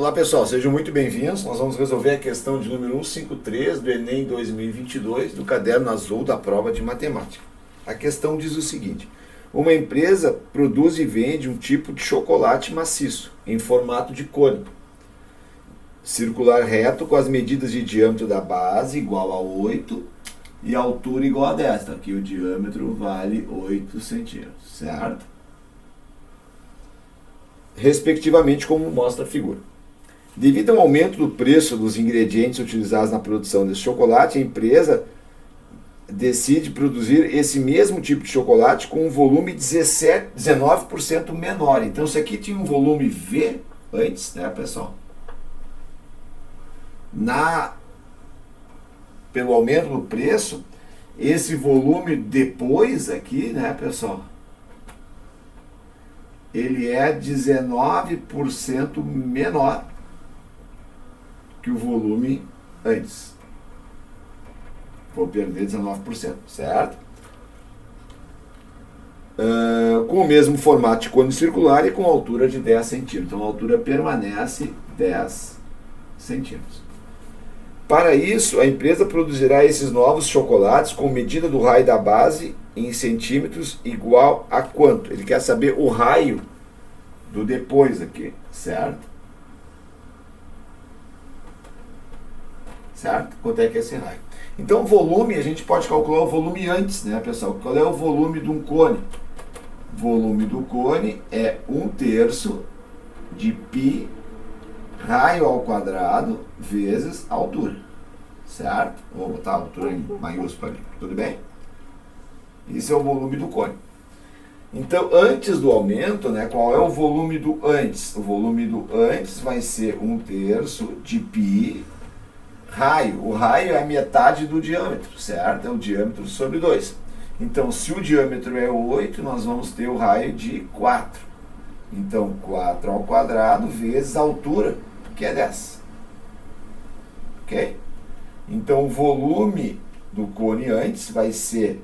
Olá pessoal, sejam muito bem-vindos. Nós vamos resolver a questão de número 153 do Enem 2022 do caderno azul da prova de matemática. A questão diz o seguinte: uma empresa produz e vende um tipo de chocolate maciço em formato de cone, circular reto com as medidas de diâmetro da base igual a 8 e a altura igual a 10. Então, aqui o diâmetro vale 8 centímetros, certo? Respectivamente, como mostra a figura. Devido ao aumento do preço dos ingredientes utilizados na produção desse chocolate, a empresa decide produzir esse mesmo tipo de chocolate com um volume 19% menor. Então, isso aqui tinha um volume V antes, né, pessoal? Pelo aumento do preço, esse volume depois aqui, né, pessoal? Ele é 19% menor que o volume antes. Vou perder 19%, certo? Com o mesmo formato de cone circular e com altura de 10 centímetros. Então a altura permanece 10 centímetros. Para isso, a empresa produzirá esses novos chocolates com medida do raio da base em centímetros igual a quanto? Ele quer saber o raio do depois aqui, certo? Certo? Quanto é que é esse raio? Então, volume, a gente pode calcular o volume antes, né, pessoal? Qual é o volume de um cone? O volume do cone é 1/3 de π raio ao quadrado vezes a altura, certo? Vou botar a altura em maiúsculo ali, tudo bem? Esse é o volume do cone. Então, antes do aumento, né, qual é o volume do antes? O volume do antes vai ser 1/3 de π raio. O raio é a metade do diâmetro, certo? É o diâmetro sobre 2. Então, se o diâmetro é 8, nós vamos ter o raio de 4. Então, 4 ao quadrado vezes a altura, que é 10. Ok? Então, o volume do cone antes vai ser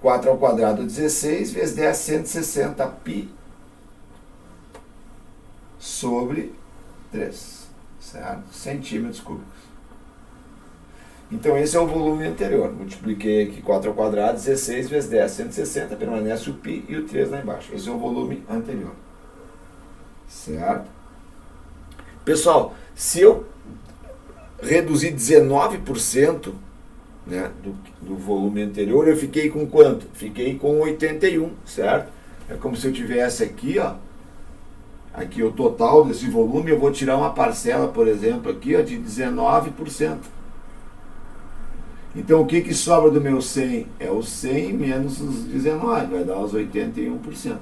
4 ao quadrado, 16, vezes 10, 160 π sobre 3, certo? Centímetros cúbicos. Então, esse é o volume anterior. Multipliquei aqui 4 ao quadrado, 16 vezes 10, 160, permanece o π e o 3 lá embaixo. Esse é o volume anterior. Certo? Pessoal, se eu reduzir 19%, né, do volume anterior, eu fiquei com quanto? Fiquei com 81, certo? É como se eu tivesse aqui, ó, aqui o total desse volume, eu vou tirar uma parcela, por exemplo, aqui, ó, de 19%. Então, o que sobra do meu 100? É o 100 menos os 19, vai dar os 81%.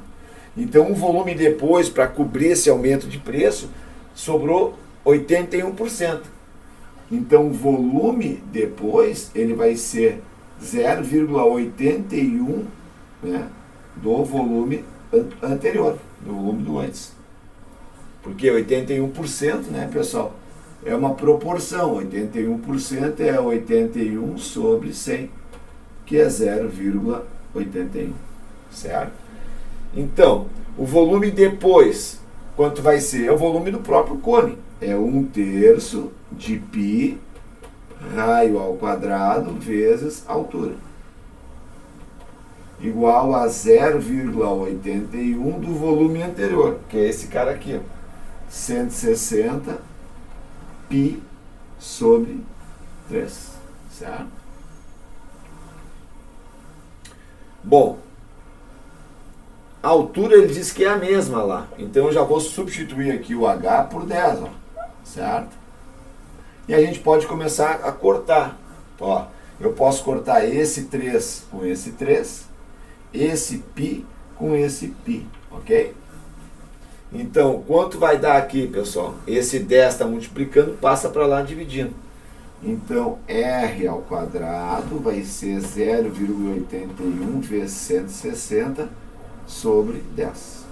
Então, o volume depois, para cobrir esse aumento de preço, sobrou 81%. Então, o volume depois, ele vai ser 0,81, né, do volume anterior, do volume do antes. Porque 81%, né, pessoal, é uma proporção. 81% é 81 sobre 100, que é 0,81, certo? Então, o volume depois, quanto vai ser? É o volume do próprio cone. É 1/3 de π raio ao quadrado vezes a altura. Igual a 0,81 do volume anterior, que é esse cara aqui, ó, 160 π sobre 3, certo? Bom, a altura ele diz que é a mesma lá, então eu já vou substituir aqui o h por 10, ó, certo? E a gente pode começar a cortar. Ó, eu posso cortar esse 3 com esse 3, esse π com esse π, ok? Então, quanto vai dar aqui, pessoal? Esse 10 está multiplicando, passa para lá dividindo. Então, r ao quadrado vai ser 0,81 vezes 160 sobre 10.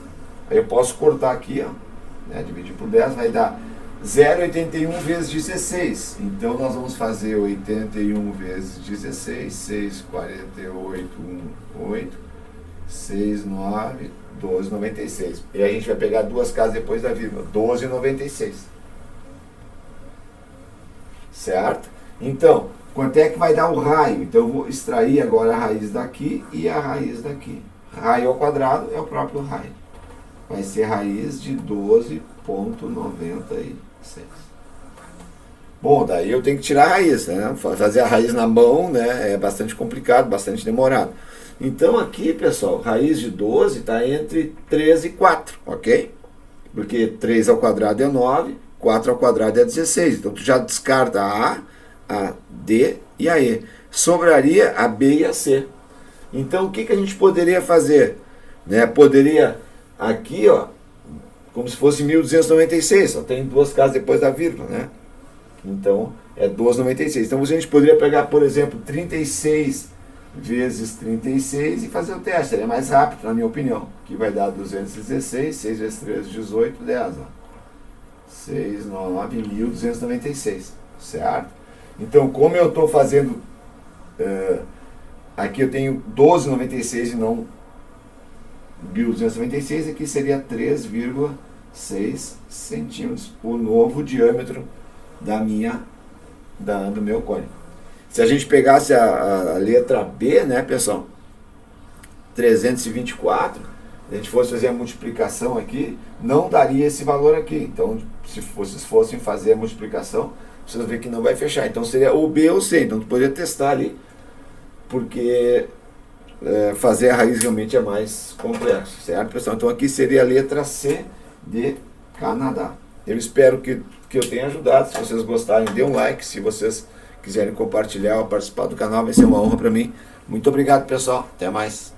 Aí eu posso cortar aqui, ó, né, dividir por 10, vai dar 0,81 vezes 16. Então, nós vamos fazer 81 vezes 16, 6,48, 8, 6, 9, 12,96. E a gente vai pegar duas casas depois da vírgula, 12,96. certo? Então, quanto é que vai dar o raio? Então eu vou extrair agora a raiz daqui e a raiz daqui. Raio ao quadrado é o próprio raio. Vai ser raiz de 12,96. Bom, daí eu tenho que tirar a raiz, né? Fazer a raiz na mão, né, é bastante complicado, bastante demorado. Então aqui, pessoal, raiz de 12 está entre 3 e 4, ok? Porque 3 ao quadrado é 9, 4 ao quadrado é 16. Então tu já descarta a D e a E. Sobraria a B e a C. Então o que a gente poderia fazer? Né? Poderia aqui, ó, como se fosse 1296, só tem duas casas depois da vírgula, né? Então é 12,96. Então a gente poderia pegar, por exemplo, 36 vezes 36 e fazer o teste. Seria mais rápido, na minha opinião. Que vai dar 216, 6 vezes 3, 18, 10. Ó. 6, 9, 1.296. Certo? Então, como eu estou fazendo... aqui eu tenho 12,96 e não 1.296. Aqui seria 3,6 centímetros. O novo diâmetro do meu cone. Se a gente pegasse a letra B, né, pessoal, 324, a gente fosse fazer a multiplicação aqui, não daria esse valor aqui. Então, se vocês fossem fazer a multiplicação, vocês vão ver que não vai fechar. Então, seria o B ou C. Então, tu poderia testar ali, porque fazer a raiz realmente é mais complexo, certo, pessoal? Então, aqui seria a letra C de Canadá. Eu espero que eu tenha ajudado. Se vocês gostarem, dê um like. Se vocês quiserem compartilhar ou participar do canal, vai ser uma honra para mim. Muito obrigado, pessoal. Até mais.